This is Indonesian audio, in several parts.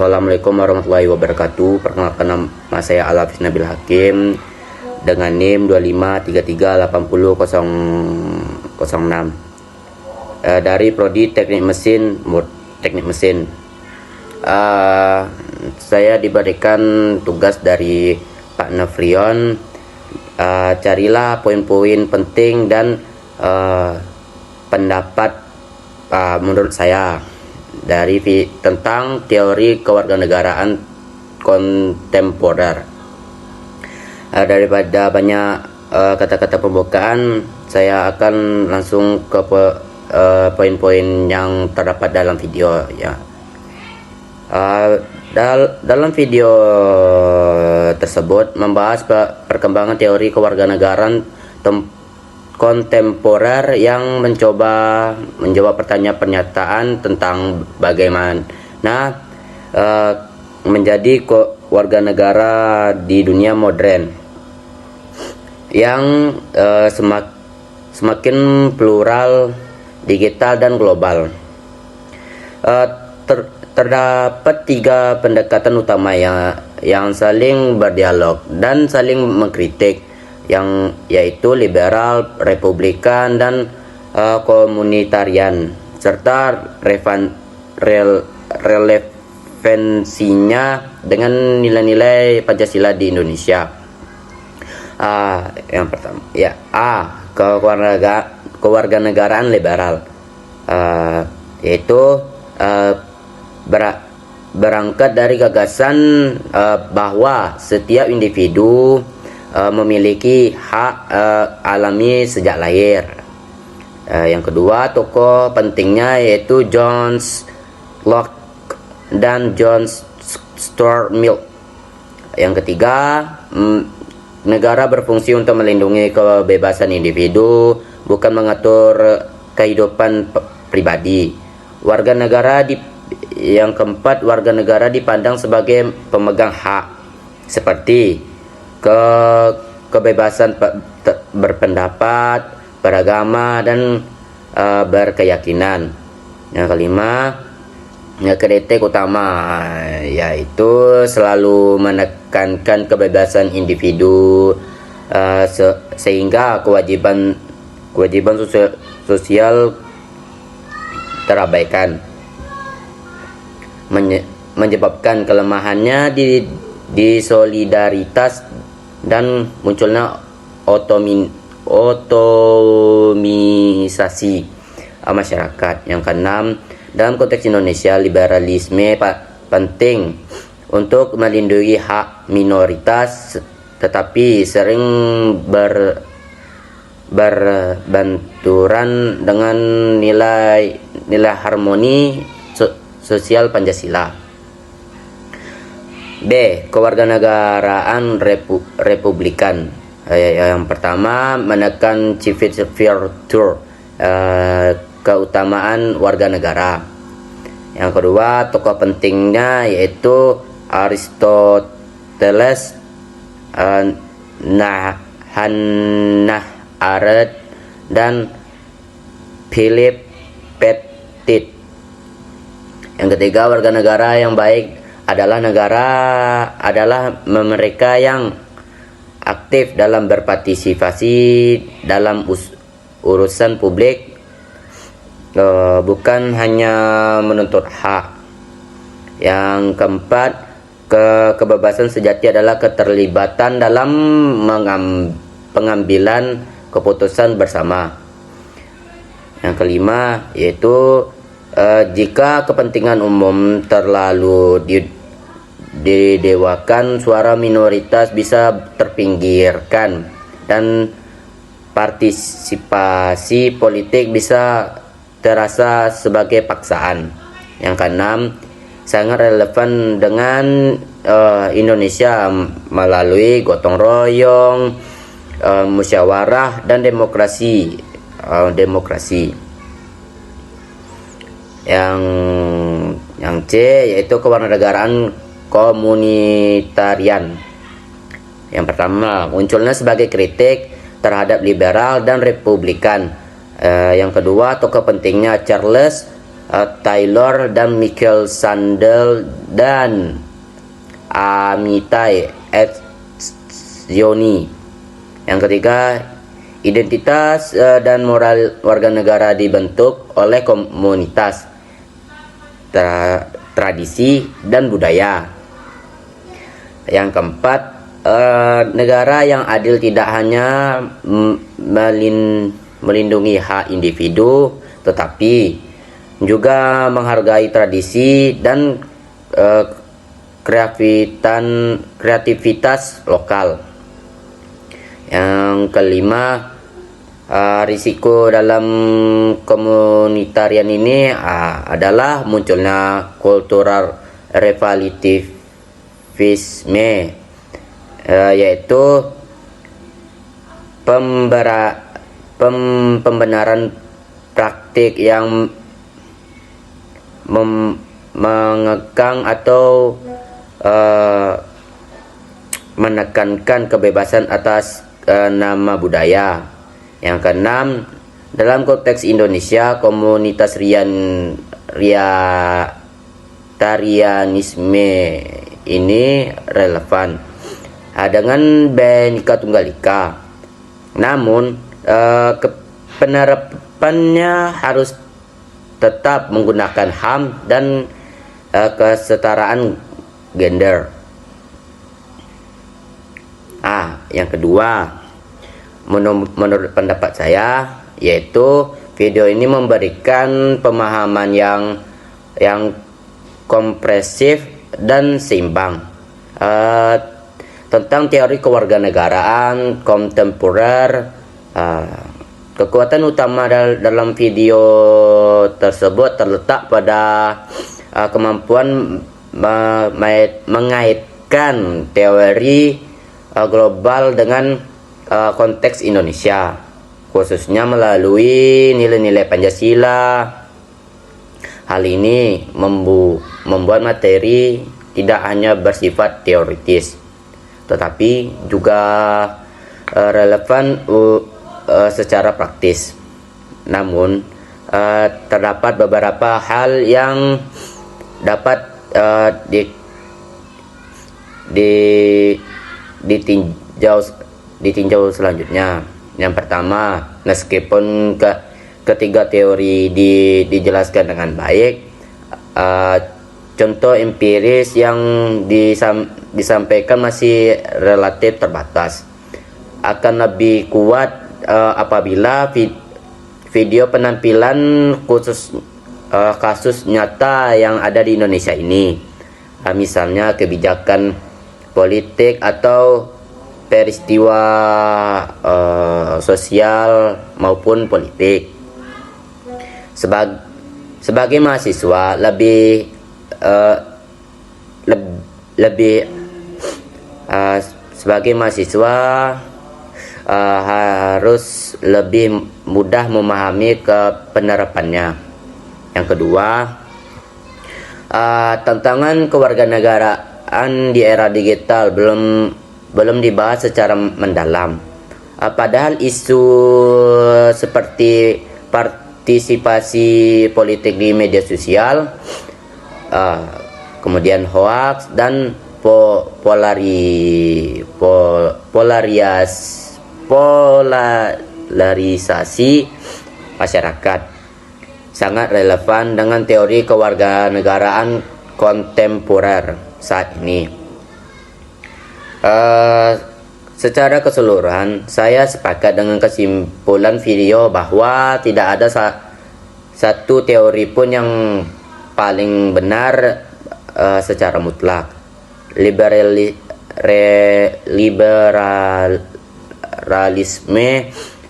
Assalamualaikum warahmatullahi wabarakatuh. Perkenalkan nama saya Al-Hafiz Nabil Hakim dengan NIM 25338006 dari Prodi Teknik Mesin, Teknik Mesin. Saya diberikan tugas dari Pak Nafrion. Carilah poin-poin penting dan pendapat menurut saya tentang teori kewarganegaraan kontemporer. Daripada banyak kata-kata pembukaan, saya akan langsung ke poin-poin yang terdapat dalam video ya. Dalam video tersebut membahas perkembangan teori kewarganegaraan kontemporer yang mencoba menjawab pertanyaan pernyataan tentang bagaimana menjadi warga negara di dunia modern yang semakin plural, digital dan global. Terdapat tiga pendekatan utama yang saling berdialog dan saling mengkritik, yaitu liberal, republikan, dan komunitarian, serta relevansinya dengan nilai-nilai Pancasila di Indonesia. Yang pertama, kewarganegaraan liberal, yaitu berangkat dari gagasan bahwa setiap individu memiliki hak alami sejak lahir. Yang kedua, tokoh pentingnya yaitu John Locke dan John Stuart Mill. Yang ketiga, negara berfungsi untuk melindungi kebebasan individu, bukan mengatur kehidupan pribadi. Yang keempat, warga negara dipandang sebagai pemegang hak seperti kebebasan berpendapat, beragama, dan berkeyakinan. Yang kelima, kritik utama yaitu selalu menekankan kebebasan individu sehingga kewajiban sosial terabaikan, menyebabkan kelemahannya di solidaritas dan munculnya otomisasi masyarakat. Yang keenam, dalam konteks Indonesia, liberalisme penting untuk melindungi hak minoritas, tetapi sering berbenturan dengan nilai harmoni sosial Pancasila. B. Kewarganegaraan republikan. Yang pertama, menekan civic virtue, keutamaan warga negara. Yang kedua, tokoh pentingnya yaitu Aristoteles, Hannah Arendt, dan Philip Pettit. Yang ketiga, warga negara yang baik adalah mereka yang aktif dalam berpartisipasi dalam urusan publik, bukan hanya menuntut hak. Yang keempat, kebebasan sejati adalah keterlibatan dalam pengambilan keputusan bersama. Yang kelima yaitu jika kepentingan umum terlalu didewakan, suara minoritas bisa terpinggirkan dan partisipasi politik bisa terasa sebagai paksaan. Yang keenam, sangat relevan dengan Indonesia melalui gotong royong, musyawarah, dan demokrasi. Yang C yaitu kewarganegaraan komunitarian. Yang pertama, munculnya sebagai kritik terhadap liberal dan republikan. Yang kedua, tokoh pentingnya Charles Taylor dan Michael Sandel dan Amitai Etzioni. Yang ketiga, identitas dan moral warga negara dibentuk oleh komunitas, tradisi, dan budaya. Yang keempat, negara yang adil tidak hanya melindungi hak individu, tetapi juga menghargai tradisi dan kreativitas lokal. Yang kelima, risiko dalam komunitarian ini adalah munculnya kultural relativisme, yaitu pembenaran praktik yang mengekang atau menekankan kebebasan atas nama budaya. Yang keenam, dalam konteks Indonesia, komunitas riatarianisme ini relevan dengan Bhinneka Tunggal Ika. Namun, penerapannya harus tetap menggunakan HAM dan kesetaraan gender. Yang kedua, menurut pendapat saya, yaitu video ini memberikan pemahaman yang kompresif dan seimbang tentang teori kewarganegaraan kontemporer. Kekuatan utama dalam video tersebut terletak pada kemampuan mengaitkan teori global dengan konteks Indonesia, khususnya melalui nilai-nilai Pancasila. Hal ini membuat materi tidak hanya bersifat teoritis, tetapi juga relevan secara praktis. Namun, terdapat beberapa hal yang dapat ditinjau selanjutnya. Yang pertama, meskipun ketiga teori dijelaskan dengan baik, contoh empiris yang disampaikan masih relatif terbatas. Akan lebih kuat apabila video penampilan khusus kasus nyata yang ada di Indonesia ini, misalnya kebijakan politik atau peristiwa sosial maupun politik. Sebagai mahasiswa harus lebih mudah memahami penerapannya. Yang kedua, tantangan kewarganegaraan di era digital belum dibahas secara mendalam. Padahal isu seperti partisipasi politik di media sosial, kemudian hoaks dan polarisasi masyarakat sangat relevan dengan teori kewarganegaraan kontemporer saat ini. Secara keseluruhan, saya sepakat dengan kesimpulan video bahwa tidak ada satu teori pun yang paling benar secara mutlak. Liberalisme,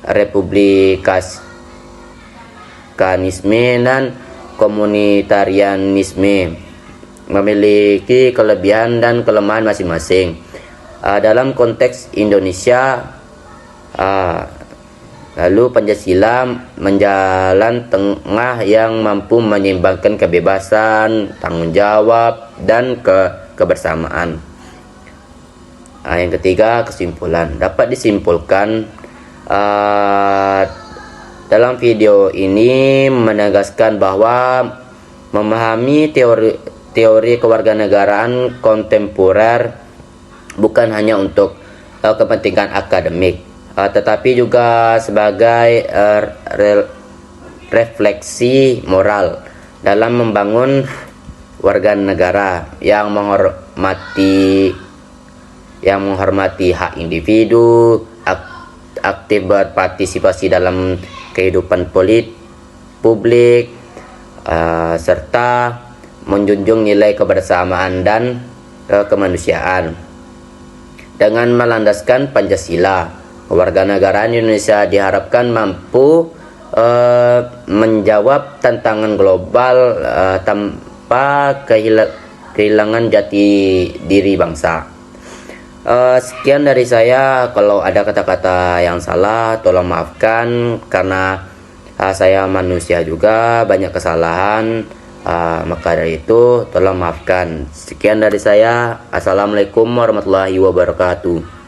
republikanisme, dan komunitarianisme memiliki kelebihan dan kelemahan masing-masing. Dalam konteks Indonesia, lalu Pancasila menjalan tengah yang mampu menyeimbangkan kebebasan, tanggung jawab, dan kebersamaan. Yang ketiga, kesimpulan. Dapat disimpulkan dalam video ini menegaskan bahwa Memahami teori kewarganegaraan kontemporer bukan hanya untuk kepentingan akademik, tetapi juga sebagai refleksi moral dalam membangun warga negara yang menghormati hak individu, aktif berpartisipasi dalam kehidupan publik, serta menjunjung nilai kebersamaan dan kemanusiaan. Dengan melandaskan Pancasila, kewarganegaraan Indonesia diharapkan mampu menjawab tantangan global tanpa kehilangan jati diri bangsa. Sekian dari saya. Kalau ada kata-kata yang salah, tolong maafkan, karena saya manusia juga, banyak kesalahan. Maka dari itu tolong maafkan. Sekian dari saya. Assalamualaikum warahmatullahi wabarakatuh.